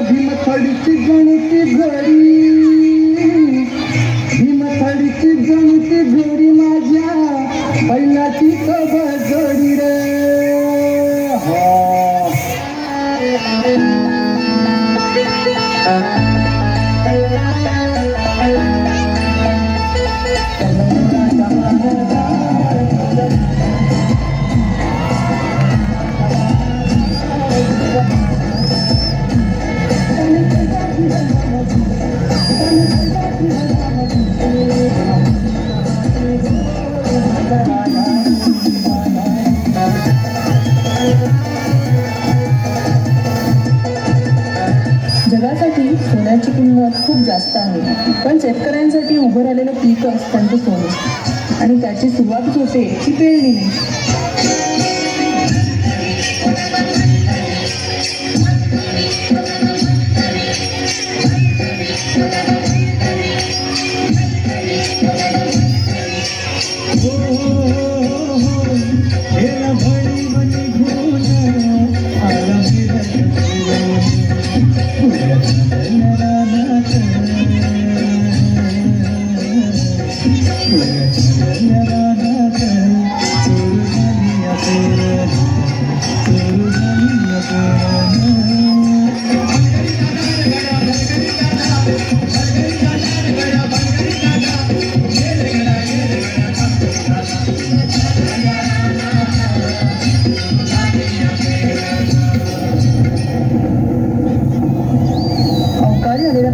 भीमथडीची गणिती घडी, भीमथडीची गणिती घडी माझ्या बैलाची कबर जोडी रे. जगासाठी सोन्याची किंमत खूप जास्त आहे, पण शेतकऱ्यांसाठी उभं राहिलेलं पीकच त्यांचं सोनं, आणि त्याची सुरुवात होते ती पेरणीने.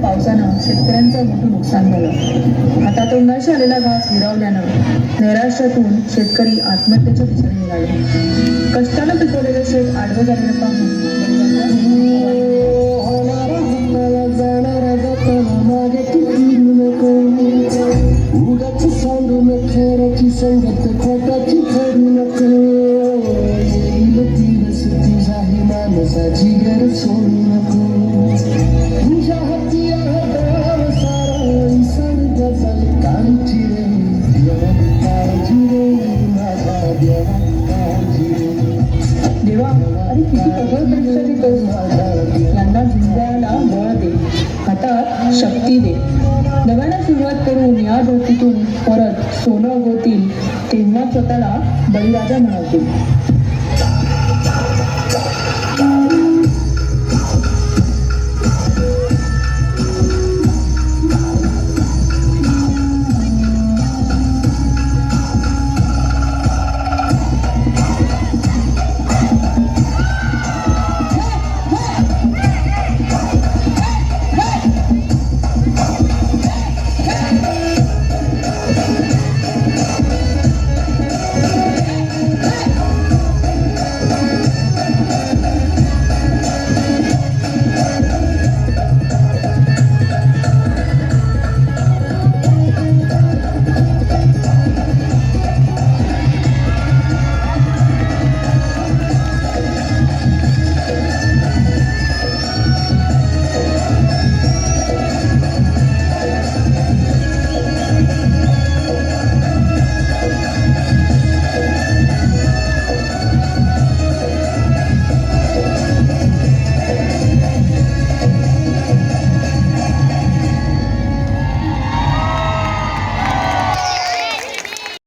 पावसानं शेतकऱ्यांचं मोठं नुकसान झालं. आता तोंडाशी आलेला घास हिरावल्यानं नैराश्यातून शेतकरी आत्महत्येच्या दिशेने निघाले. कष्टानं पिकवलेलं शेत आडवं झालेलं पाहून संगत खोटाची खरी नको, माणसाची गर सोडू नको. तुझ्या हाती आहे सारा सर्ग कांची रे, काळजी रे माझा देवा, काळजी रे देवा. अरे किती कठोर परीक्षा देतोस. यांना जिंकायला बळ दे, हातात शक्ती दे. नव्यानं सुरुवात करून या धरतीतून परत सोनं उगवतील, तेव्हा स्वतःला बळीराजा म्हणवतील.